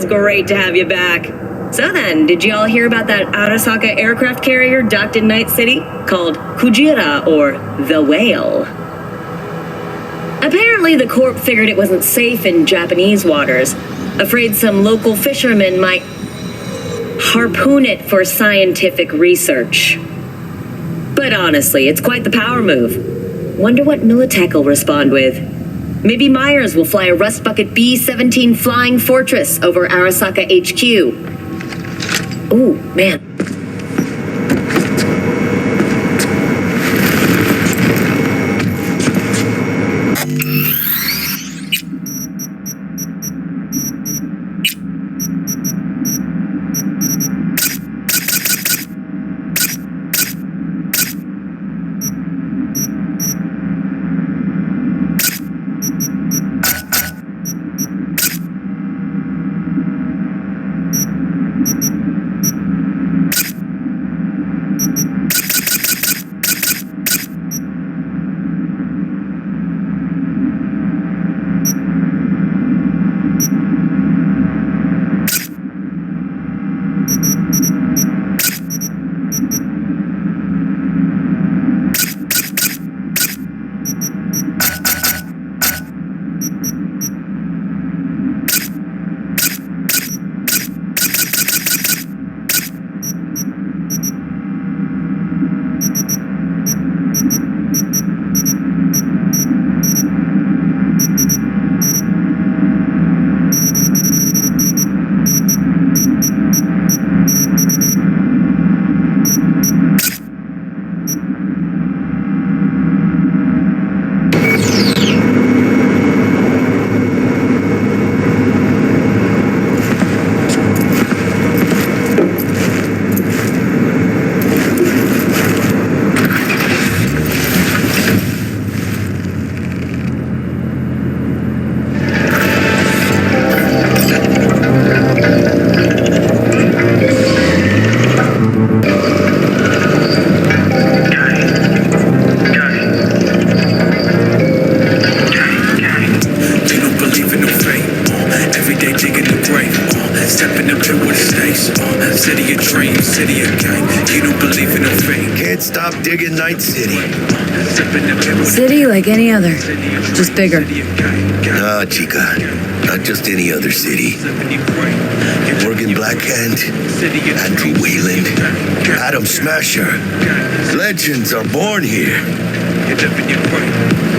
It's great to have you back. So then, did you all hear about that Arasaka aircraft carrier docked in Night City called Kujira, or the Whale? Apparently, the Corp figured it wasn't safe in Japanese waters, afraid some local fishermen might harpoon it for scientific research. But honestly, it's quite the power move. Wonder what Militech will respond with. Maybe Myers will fly a Rust Bucket B-17 Flying Fortress over Arasaka HQ. Ooh, man. Digging Night City. City like any other, just bigger. Nah, chica, not just any other city. Morgan Blackhand, Andrew Wayland, Adam Smasher. Legends are born here.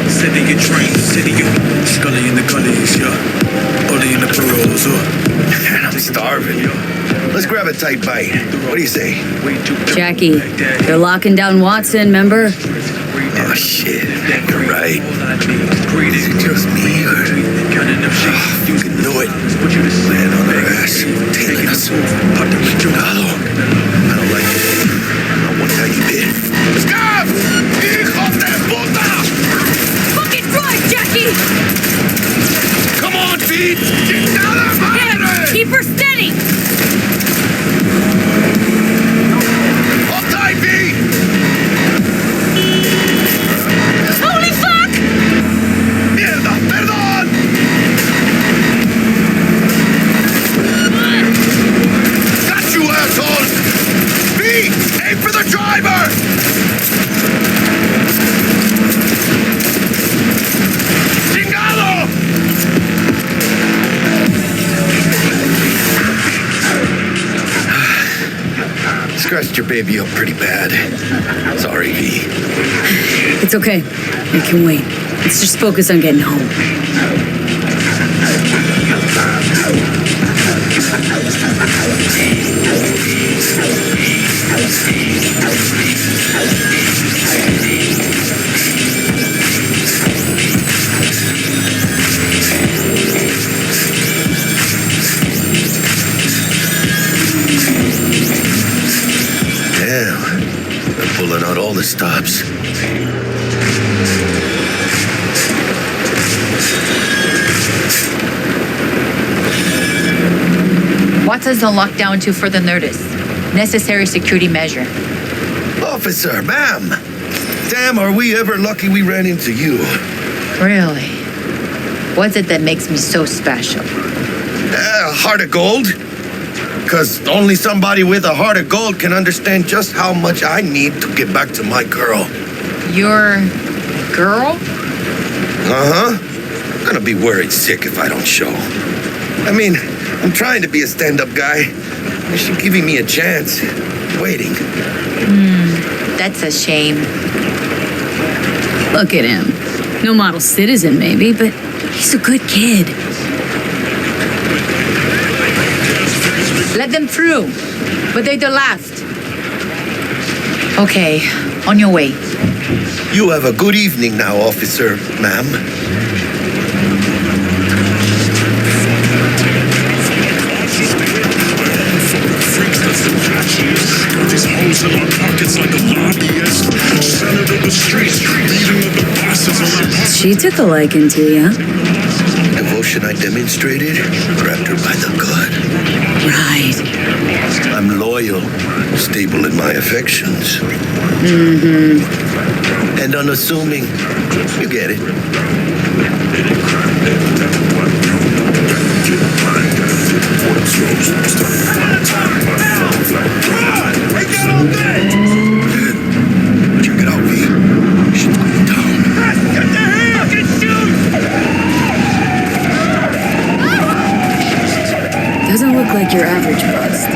City of trains, city of Scully in the gullies, yeah. Bully in the burrows, Man, I'm starving. Let's grab a tight bite. What do you say? Jackie, they're locking down Watson, remember? Oh, shit. You're right. Is it just me, or... you can know it. Land on our ass, tailing us. Hello. I don't like it. I want how you did. Stop! Hijo de puta! Fucking drive, Jackie! Come on, Pete! Chingada madre! Keep her steady! Hold tight, Pete! Holy fuck! Mierda, perdón! Got you, asshole! Pete, aim for the driver! Chingado! Scratched your baby up pretty bad. Sorry, V. It's okay. We can wait. Let's just focus on getting home. Damn, they're pulling out all the stops. Watson's on lockdown to further notice. Necessary security measure. Officer, ma'am. Damn, are we ever lucky we ran into you. Really? What's it that makes me so special? A heart of gold. Because only somebody with a heart of gold can understand just how much I need to get back to my girl. Your girl? I'm gonna be worried sick if I don't show. I mean, I'm trying to be a stand-up guy. She's giving me a chance. Waiting. That's a shame. Look at him. No model citizen, maybe, but he's a good kid. Let them through. But they're the last. Okay, on your way. You have a good evening now, officer, ma'am. These hoes in my pockets like a lobbyist. Senator of the streets, leading of the bosses on my She took a liking to you. Devotion I demonstrated grabbed her by the gut. Right. I'm loyal, stable in my affections. And unassuming. You get it. Check it out, V. Shit's going down. Get the hell! Fucking shoot! Doesn't look like your average bust.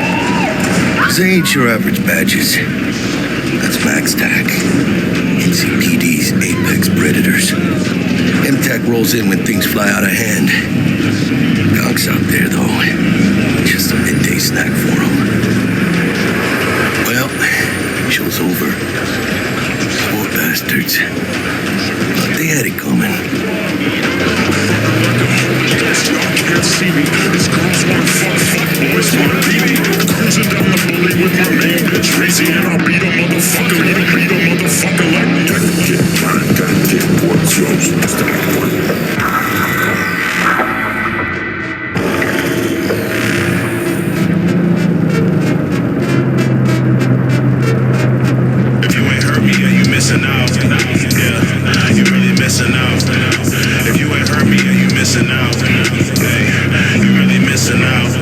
They ain't your average badges. That's MaxTac. NCPD's apex predators. MTAC rolls in when things fly out of hand. Conk's out there, though. Just a midday snack for him. Well, show's over. Poor bastards. But they had it coming. Y'all can't see me. These girls want fuck, boys want BB. Cruising down the bully with my main bitch crazy, and I'll beat a motherfucker. You don't beat a motherfucker like me. Gotta get what's yours. If you ain't heard me, yeah, you missing out. Yeah, you really missing out. If you ain't heard me, yeah, you missing out. Hey, you really missing out.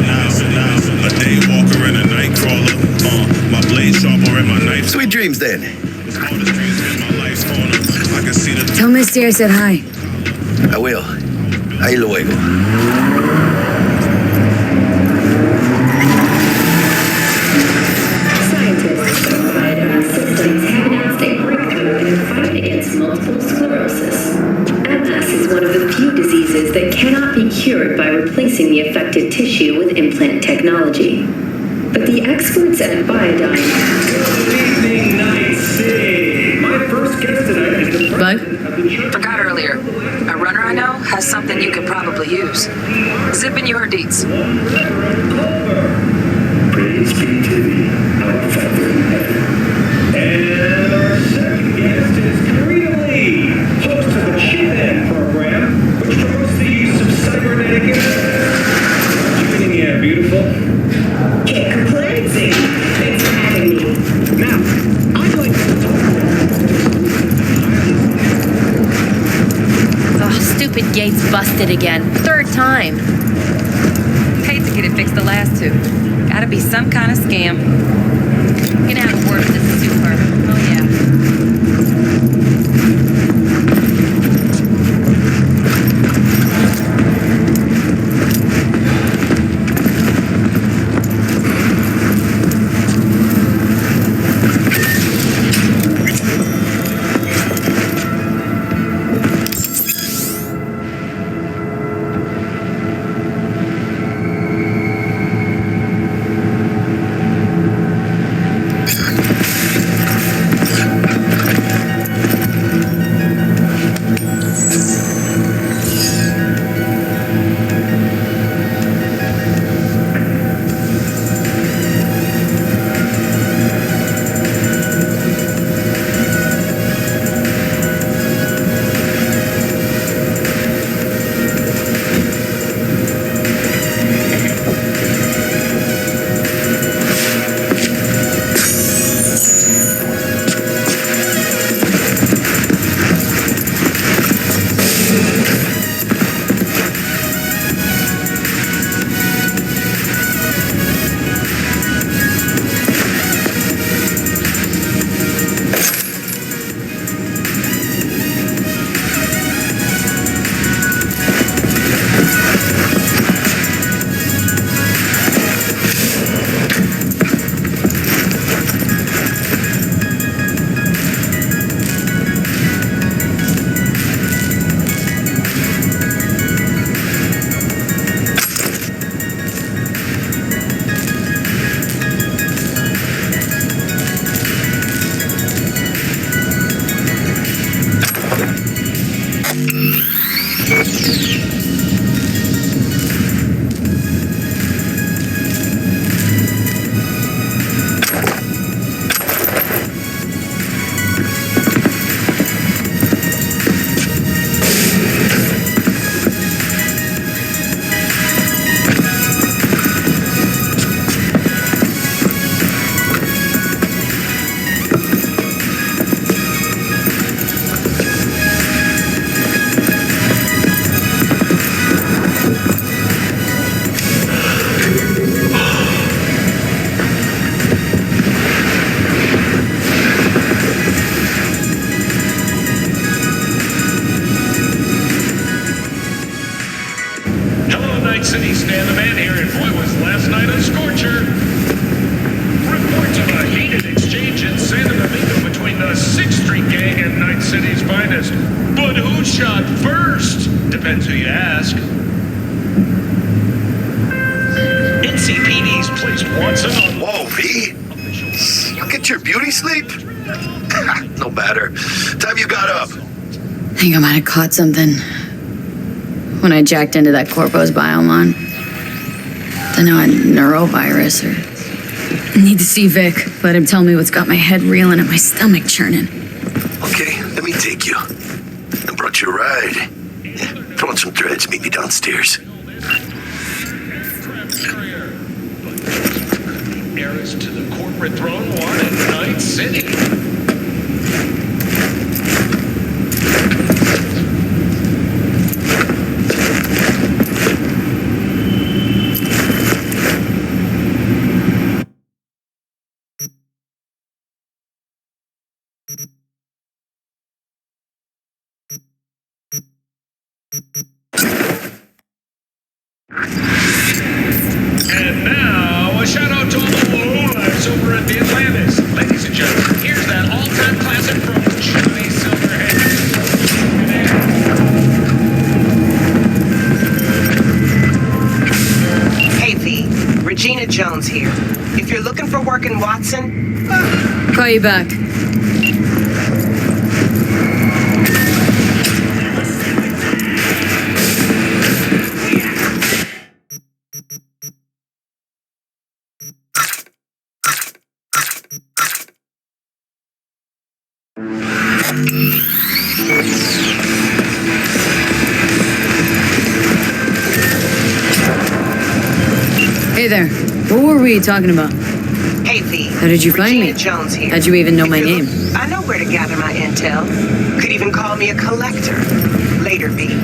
A day walker and a night crawler. My blade sharper and my knife. Sweet dreams, then. I can see the Tell Misty I said hi. I will. Ahí luego. Scientists worldwide and systems have announced a breakthrough in the fight against multiple sclerosis. MS is one of the few diseases that cannot be cured by replacing the affected tissue with implant technology. But the experts at Biodyne... Good evening, Night City. My first guest tonight is the Bug? Forgot earlier. A runner I know has something you could probably use. Zipping you her deets. Praise be to thee, our Father in heaven. And our second guest is Karina Lee, host of the Chip-In program, which promotes the use of cybernetic energy. Yeah, beautiful. Can't complain, Z. Thanks for having me. Now, I'd like to Oh, stupid gate's busted again. Third time. Paid to get it fixed the last two. Gotta be some kind of scam. Gonna have a word with this super. Oh, yeah. Whoa, V. You get your beauty sleep? No matter. Time you got up. I think I might have caught something when I jacked into that Corpo's biomon. Don't know, a neurovirus or... Need to see Vic. Let him tell me what's got my head reeling and my stomach churning. Okay, let me take you. I brought you a ride. Yeah, throw on some threads, meet me downstairs. Heirs to the corporate throne one in Night City. And now, a shout out to all the lowlifes over at the Atlantis. Ladies and gentlemen, here's that all-time classic from Johnny Silverhead. Hey V, Regina Jones here. If you're looking for work in Watson, Call you back. Hey there. What were we talking about? hey V. How did you find Regina me? Jones here. How'd you even know If my you're name? I know where to gather my intel. Could even call me a collector. Later, V.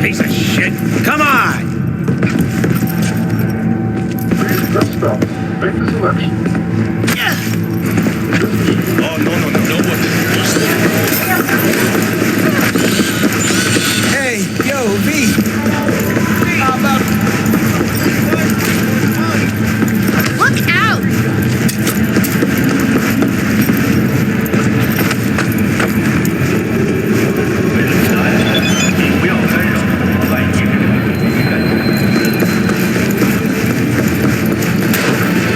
Piece of shit. Come on! Oh, no. Hey, yo, V. How about... Look out!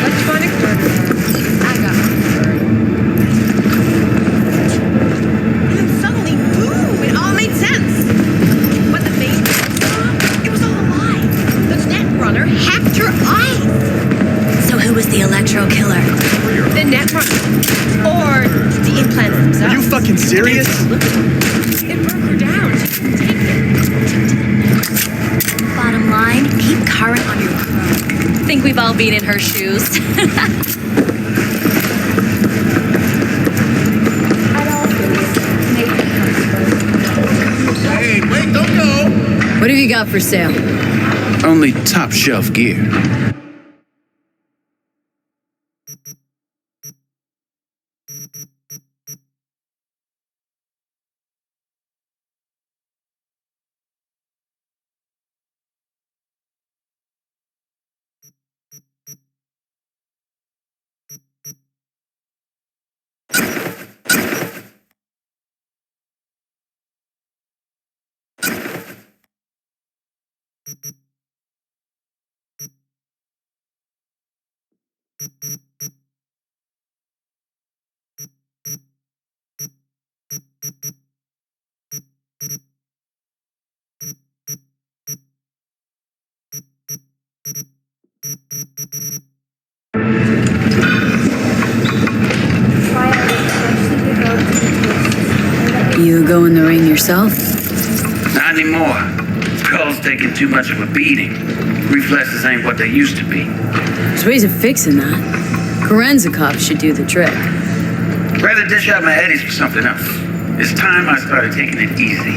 Electronic burner. I got And then suddenly, boom! It all made sense. But the main it was all a lie. The Netrunner hacked her eyes. So who was the electro killer? The Netrunner. Or the implants themselves. Are you fucking serious? It broke her down. Bottom line, keep current on your crew. Think we've all been in her shoes. Hey, wait, don't go. What have you got for sale? Only top shelf gear. You go in the ring yourself? Not anymore. Skull's taking too much of a beating. Reflexes ain't what they used to be. There's ways of fixing that. Korenzikov should do the trick. Rather dish out my eddies for something else. It's time I started taking it easy.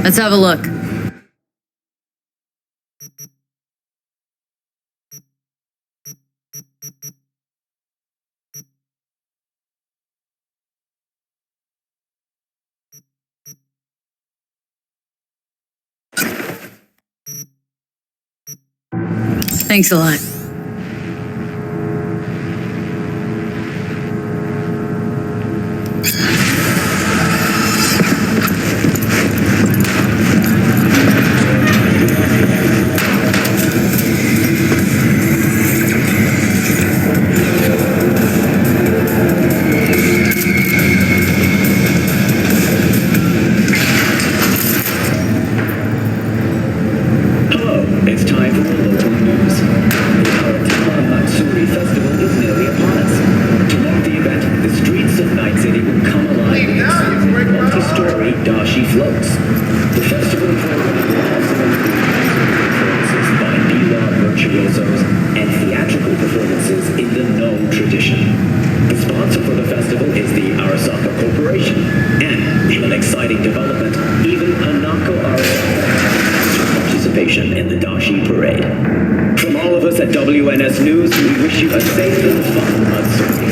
Let's have a look. Thanks a lot. Hello, it's time for the local news. The Matsuri Festival is nearly upon us. To mark the event, the streets of Night City will come alive with exquisite multi-story dashi floats. The festival program will also include performances by Biwa virtuosos and theatrical performances in the No tradition. The sponsor for the festival is the Arasaka Corporation, and in an exciting development, even Hanako Arasaka participation in the Dashi Parade. From all of us at WNS News, we wish you a safe and fun Matsuri.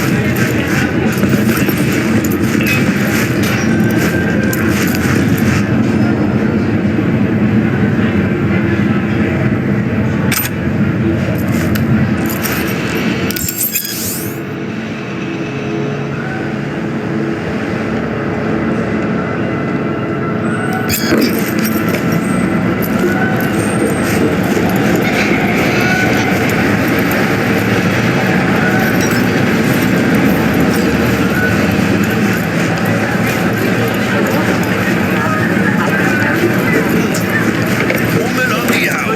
Woman of the hour.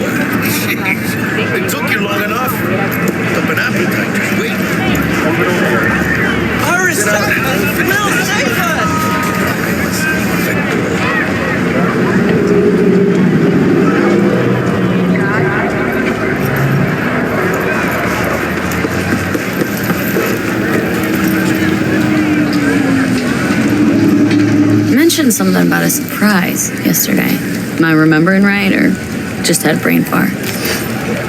Jeez. It took you long enough. Up an appetite. Just wait. You mentioned something about a surprise yesterday. Am I remembering right, or just had brain fart?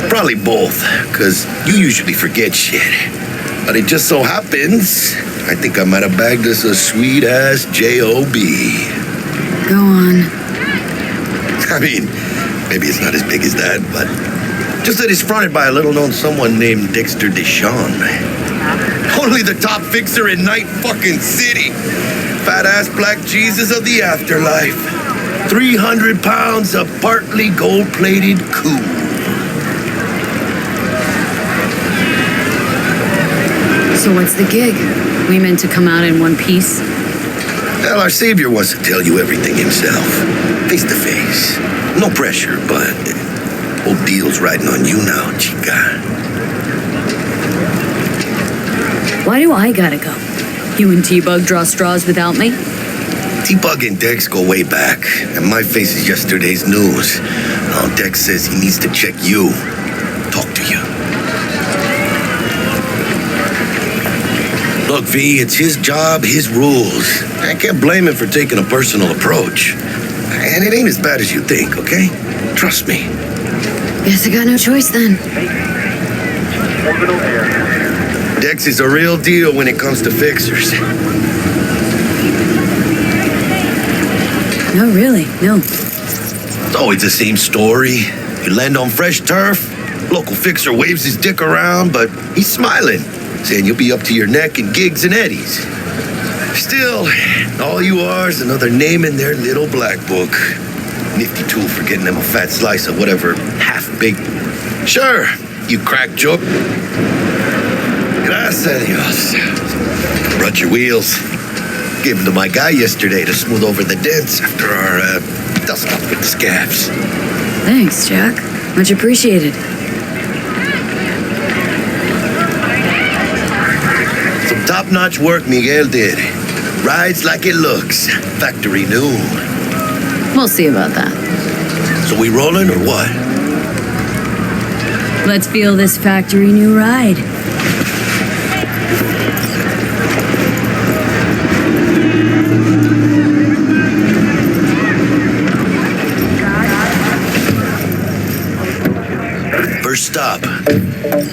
Probably both, because you usually forget shit. But it just so happens, I think I might have bagged us a sweet-ass J.O.B. Go on. I mean, maybe it's not as big as that, but just that it's fronted by a little-known someone named Dexter Deshawn. Only the top fixer in Night fucking City. Fat-ass black Jesus of the afterlife. 300 pounds of partly gold-plated cool. So what's the gig? We meant to come out in one piece? Well, our savior wants to tell you everything himself. Face to face. No pressure, but whole deal's riding on you now, chica. Why do I gotta go? You and T-Bug draw straws without me? T-Bug and Dex go way back, and my face is yesterday's news. Now Dex says he needs to check you. Talk to you. Look, V, it's his job, his rules. I can't blame him for taking a personal approach. And it ain't as bad as you think, okay? Trust me. Guess I got no choice then. Dex is a real deal when it comes to fixers. No, really, no. It's always the same story. You land on fresh turf, local fixer waves his dick around, but he's smiling, saying you'll be up to your neck in gigs and eddies. Still, all you are is another name in their little black book. Nifty tool for getting them a fat slice of whatever half-baked... Sure, you crack joke. Gracias a Dios. Brought your wheels. Gave them to my guy yesterday to smooth over the dents after our dust-up with the scabs. Thanks, Jack. Much appreciated. Some top-notch work Miguel did. Rides like it looks. Factory new. We'll see about that. So we rolling or what? Let's feel this factory new ride.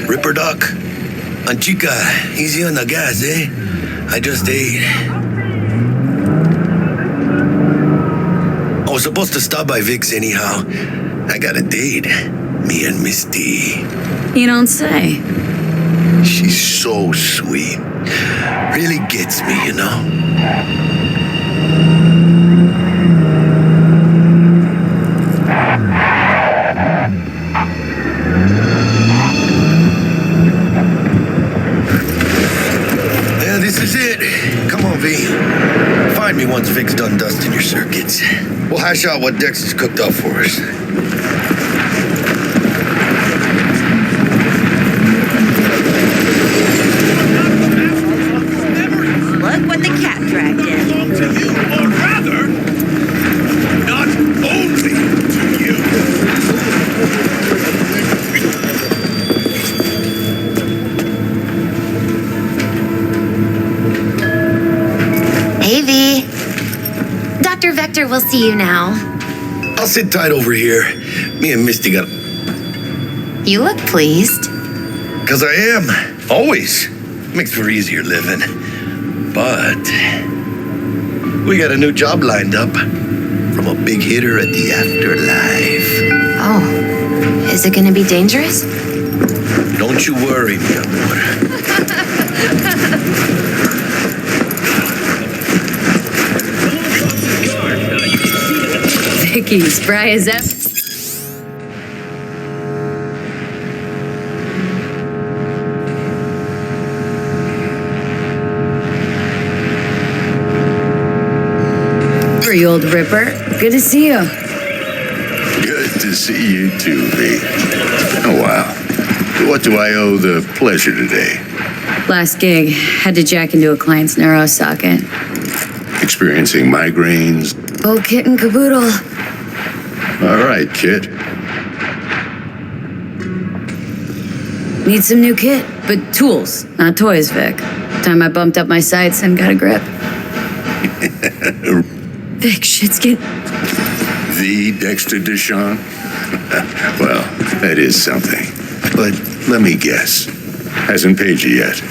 Ripper Doc? Anchica, easy on the gas, eh? I just ate. I was supposed to stop by Vic's anyhow. I got a date. Me and Misty. You don't say. She's so sweet. Really gets me, you know? Yeah, this is it. Come on, V. Find me once Vic's done dusting your circuits. We'll hash out what Dex has cooked up for us. Look what the cat dragged in. To you, or rather, not only to you. Hey, V. Dr. Vector will see you now. I'll sit tight over here. Me and Misty got... You look pleased. 'Cause I am. Always. Makes for easier living. But... we got a new job lined up. From a big hitter at the Afterlife. Oh, is it gonna be dangerous? Don't you worry, mi amor. Vicky, spry as ever. You old Ripper. Good to see you. Good to see you too, V. Oh, wow. What do I owe the pleasure today? Last gig. Had to jack into a client's neuro socket. Experiencing migraines? Oh, kit and caboodle. All right, kid. Need some new kit, but tools, not toys, Vic. Time I bumped up my sights and got a grip. Vic, shit's getting... The Dexter Deshawn? Well, that is something. But let me guess. Hasn't paid you yet.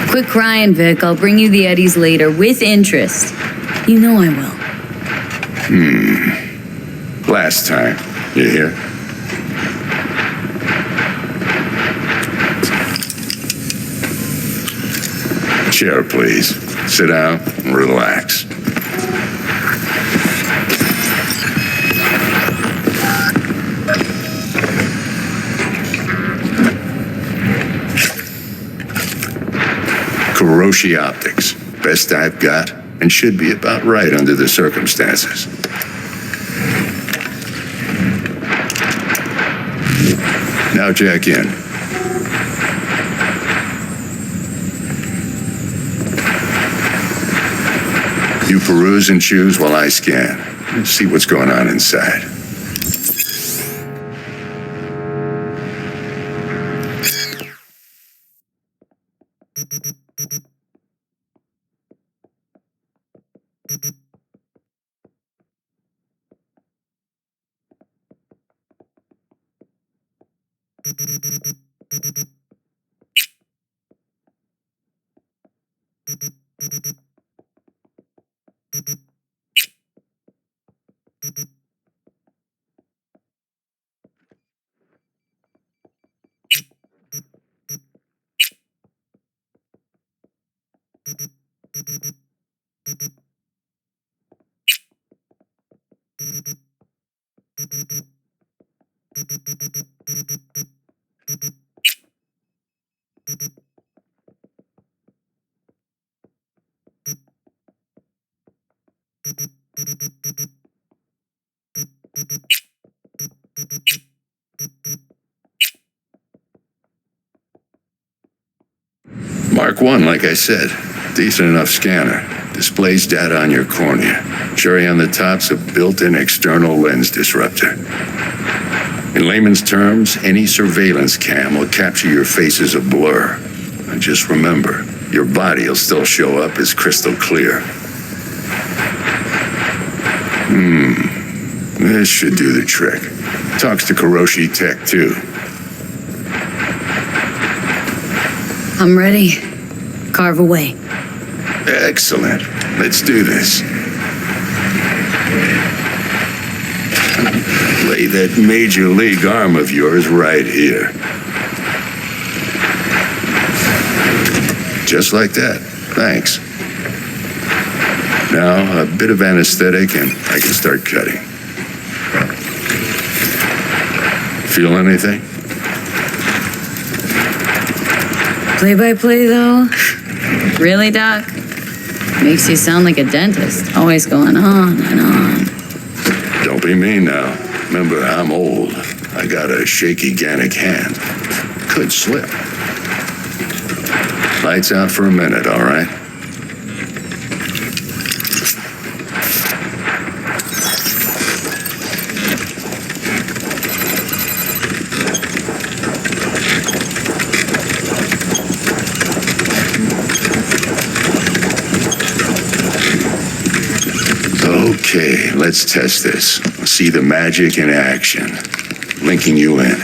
Quit crying, Vic. I'll bring you the Eddies later, with interest. You know I will. Last time. You hear? Chair, please. Sit down and relax. Kuroshi Optics. Best I've got, and should be about right under the circumstances. Now jack in. You peruse and choose while I scan. Let's see what's going on inside. Mark 1, like I said. Decent enough scanner. Displays data on your cornea. Cherry on the top's a built-in external lens disruptor. In layman's terms, any surveillance cam will capture your face as a blur. And just remember, your body will still show up as crystal clear. This should do the trick. Talks to Kuroshi Tech, too. I'm ready. Carve away. Excellent. Let's do this. Lay that major league arm of yours right here. Just like that. Thanks. Now, a bit of anesthetic and I can start cutting. Feel anything? Play-by-play, though? Really, Doc? Makes you sound like a dentist, always going on and on. Don't be mean now. Remember, I'm old. I got a shaky Gannic hand. Could slip. Lights out for a minute, all right? Okay, let's test this. See the magic in action. Linking you in.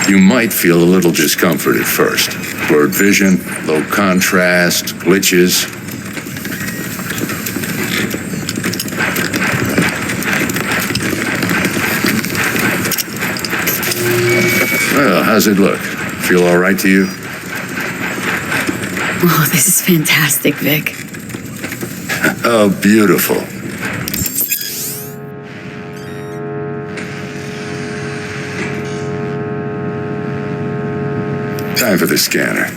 You might feel a little discomfort at first. Blurred vision, low contrast, glitches. Well, how's it look? Feel all right to you? Oh, this is fantastic, Vic. Oh, beautiful. Time for the scanner.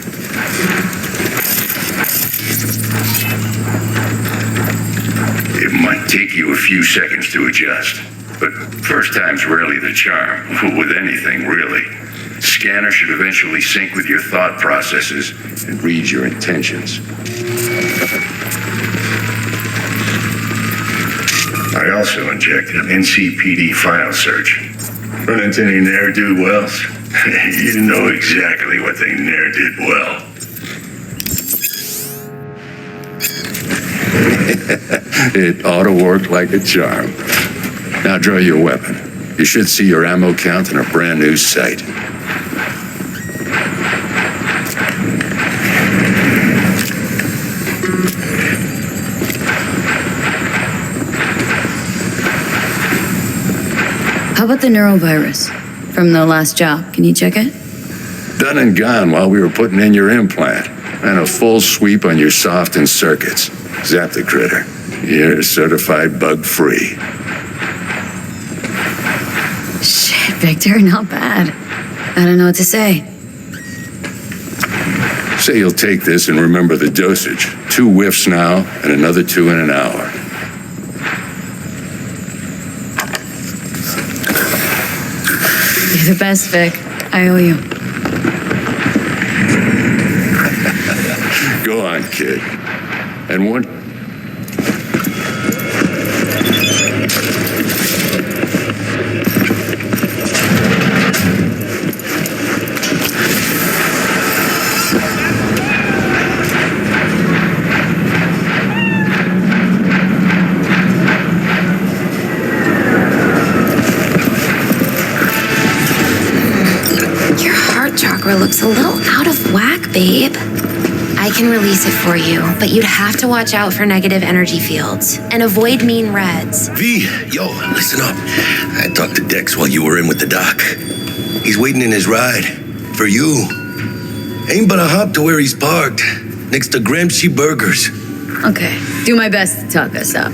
It might take you a few seconds to adjust, but first time's rarely the charm, with anything, really. Scanner should eventually sync with your thought processes and read your intentions. I also injected an NCPD file search. Run into any ne'er-do-wells? You know exactly what they ne'er did well. It ought to work like a charm. Now draw your weapon. You should see your ammo count in a brand new sight. How about the neurovirus from the last job? Can you check it? Done and gone while we were putting in your implant. And a full sweep on your soft and circuits. Zap the critter. You're certified bug-free. Shit, Victor, not bad. I don't know what to say. Say you'll take this and remember the dosage. 2 whiffs now and another 2 in an hour. You're the best, Vic. I owe you. Go on, kid. And one... Your heart chakra looks a little out of whack, babe. I can release it for you, but you'd have to watch out for negative energy fields and avoid mean reds. V, yo, listen up. I talked to Dex while you were in with the doc. He's waiting in his ride. For you. Ain't but a hop to where he's parked. Next to Gramsci Burgers. Okay, do my best to talk us up.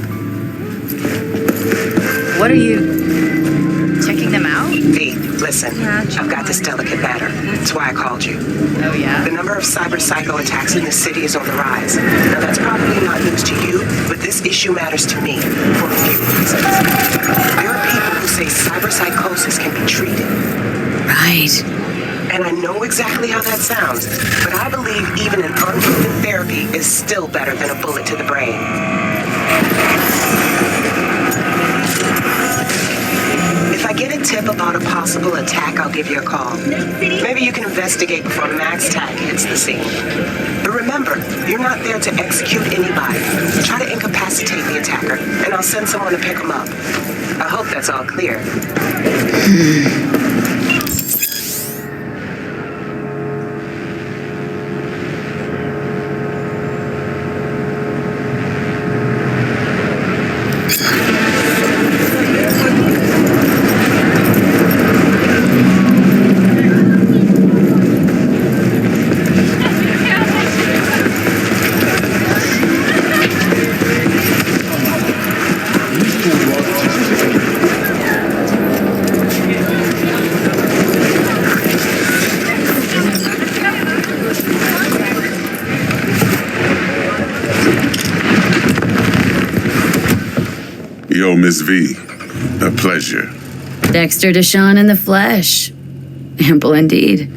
What are you checking them out? V, listen. I've got this delicate matter. That's why I called you. Oh, yeah? The number of cyber psycho attacks in the city is on the rise. Now, that's probably not news to you, but this issue matters to me for a few reasons. There are people who say cyber psychosis can be treated. Right. And I know exactly how that sounds, but I believe even an unproven therapy is still better than a bullet to the brain. If I get it tip about a possible attack, I'll give you a call. Maybe you can investigate before Max Tag hits the scene. But remember, you're not there to execute anybody. Try to incapacitate the attacker, and I'll send someone to pick him up. I hope that's all clear. Yo, Miss V, a pleasure. Dexter Deshawn in the flesh. Ample indeed.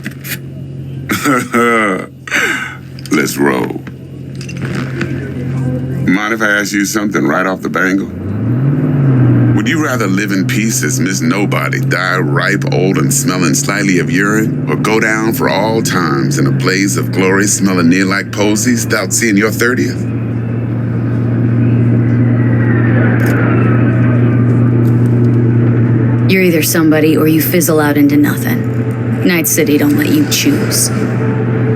Let's roll. Mind if I ask you something right off the bangle? Would you rather live in peace as Miss Nobody, die ripe, old, and smelling slightly of urine, or go down for all times in a blaze of glory smelling near like posies without seeing your 30th? You're either somebody or you fizzle out into nothing. Night City don't let you choose.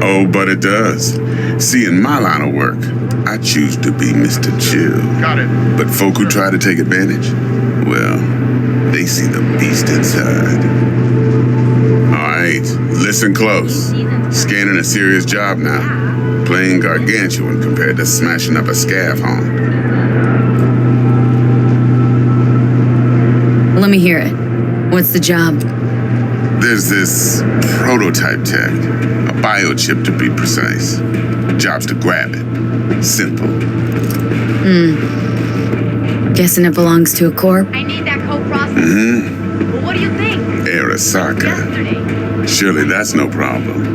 Oh, but it does. See, in my line of work, I choose to be Mr. Chill. Got it. But folk who try to take advantage, well, they see the beast inside. All right, listen close. Scanning a serious job now. Playing gargantuan compared to smashing up a scav home. Let me hear it. What's the job? There's this prototype tech, a biochip to be precise. Job's to grab it. Simple. Guessing it belongs to a corp? I need that co-processor. Mm-hmm. Well, what do you think? Arasaka. Yesterday. Surely that's no problem.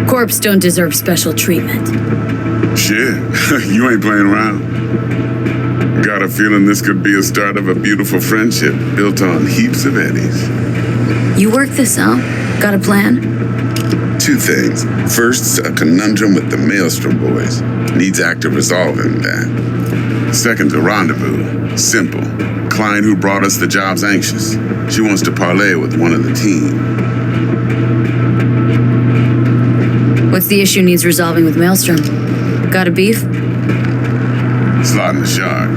Corps don't deserve special treatment. Shit, you ain't playing around. Got a feeling this could be a start of a beautiful friendship built on heaps of eddies. You work this out? Got a plan? Two things. First, a conundrum with the Maelstrom boys. Needs active resolving that. Second's a rendezvous. Simple. Client who brought us the job's anxious. She wants to parlay with one of the team. What's the issue needs resolving with Maelstrom? Got a beef? Slotting the shark.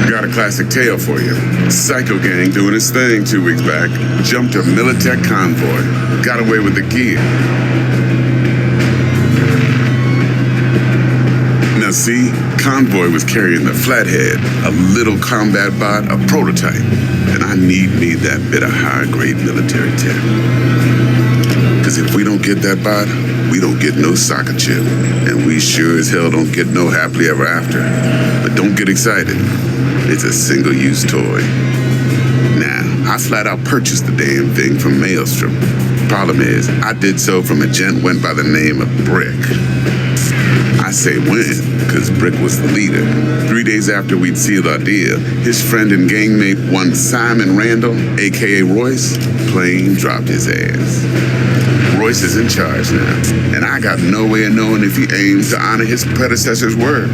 Got a classic tale for you. Psycho gang doing his thing 2 weeks back. Jumped a Militech convoy. Got away with the gear. Now see, convoy was carrying the Flathead, a little combat bot, a prototype. And I need that bit of high-grade military tech. Because if we don't get that bot, we don't get no soccer chip. And we sure as hell don't get no happily ever after. But don't get excited. It's a single-use toy. Now, I flat out purchased the damn thing from Maelstrom. Problem is, I did so from a gent went by the name of Brick. I say when, because Brick was the leader. 3 days after we'd sealed our deal, his friend and gangmate, one Simon Randall, a.k.a. Royce, plain dropped his ass. Royce is in charge now, and I got no way of knowing if he aims to honor his predecessor's word.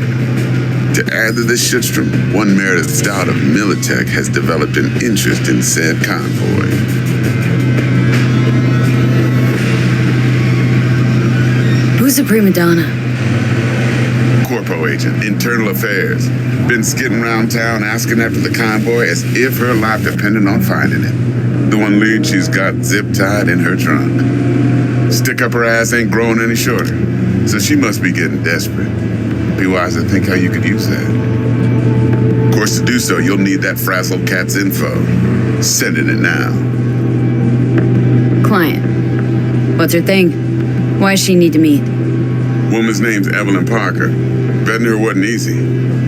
To add to this shitstrom, one merited stout of Militech has developed an interest in said convoy. Who's a prima donna? Corpo agent, internal affairs. Been skidding around town asking after the convoy as if her life depended on finding it. The one lead she's got zip-tied in her trunk. Stick up her ass ain't growing any shorter, so she must be getting desperate. Be wise to think how you could use that. Of course, to do so, you'll need that frazzled cat's info. Sending it now. Client. What's her thing? Why does she need to meet? Woman's name's Evelyn Parker. Betting her wasn't easy.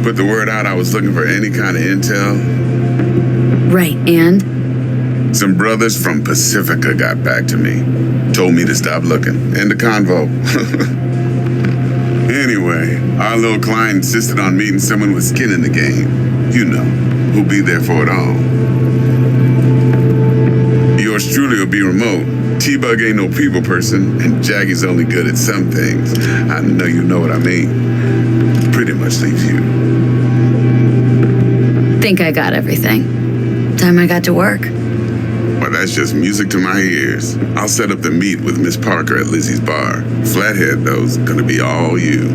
Put the word out I was looking for any kind of intel. Right, and? Some brothers from Pacifica got back to me. Told me to stop looking. End the convo. Anyway, our little client insisted on meeting someone with skin in the game. You know, who'll be there for it all. Yours truly will be remote. T-Bug ain't no people person, and Jaggy's only good at some things. I know you know what I mean. Pretty much leaves you. Think I got everything. Time I got to work. Well, that's just music to my ears. I'll set up the meet with Miss Parker at Lizzie's bar. Flathead, though's gonna be all you.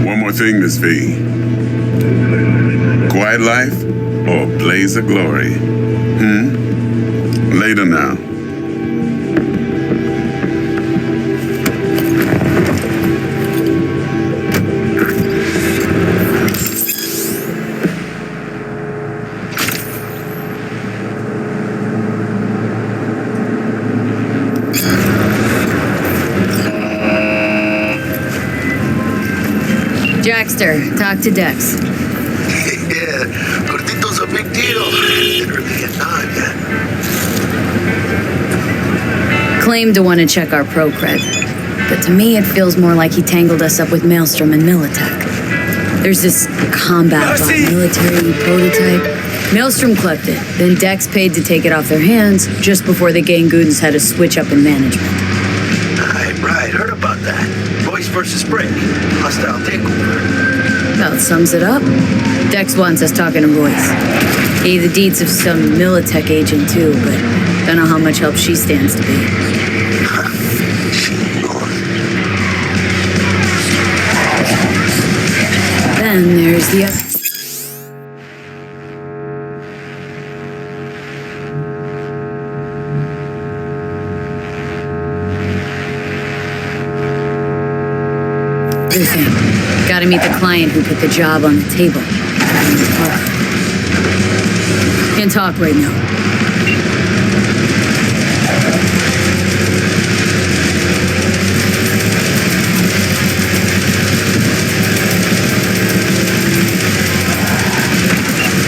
One more thing, Miss V. Quiet life or blaze of glory? Later now. Jackster, talk to Dex. Yeah, Gordito's a big deal. Didn't really get on yet. Claimed to want to check our pro cred, but to me it feels more like he tangled us up with Maelstrom and Militech. There's this combat bot military prototype. Maelstrom clept it, then Dex paid to take it off their hands just before the Gangoons had a switch up in management. Right, heard about that. Voice versus brick. Hostile takeover. About sums it up. Dex wants us talking to Royce. Gave the deeds of some Militech agent too, but don't know how much help she stands to be. Then there's the other. Everything. Gotta meet the client who put the job on the table. Can't talk right now.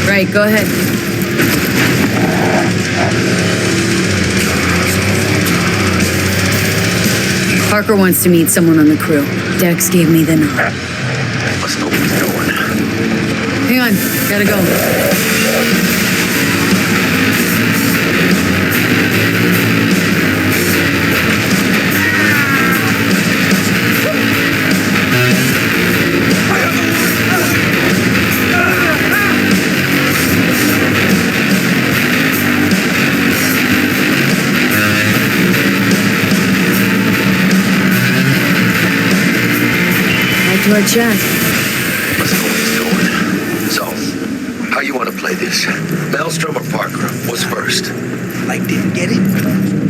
Right, go ahead. Parker wants to meet someone on the crew. Dex gave me the nod. Must know what he's doing. Hang on, gotta go. To our chat. Must know what he's doing. So, how you want to play this? Maelstrom or Parker? What's first? Like, didn't get it?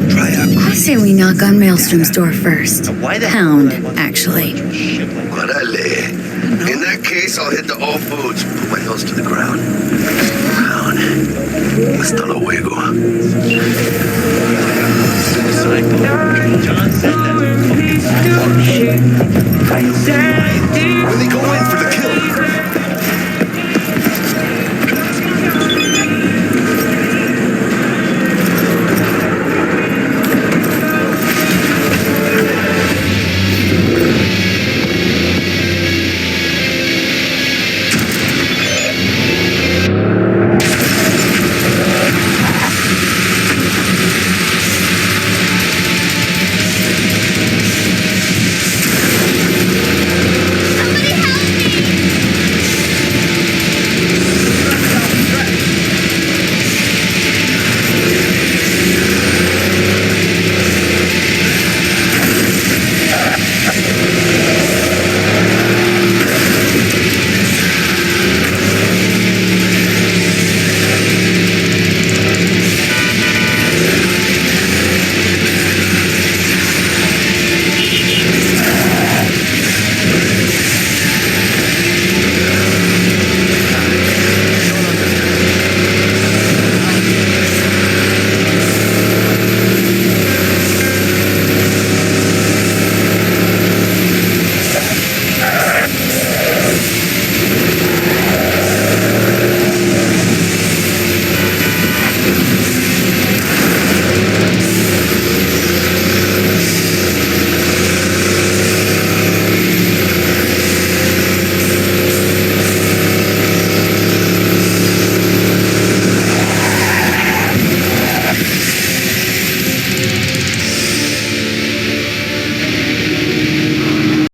Try out. I say we knock on Maelstrom's door first. Why the Pound, actually. Órale. In that case, I'll hit the all foods. Put my nose to the ground. Hasta luego.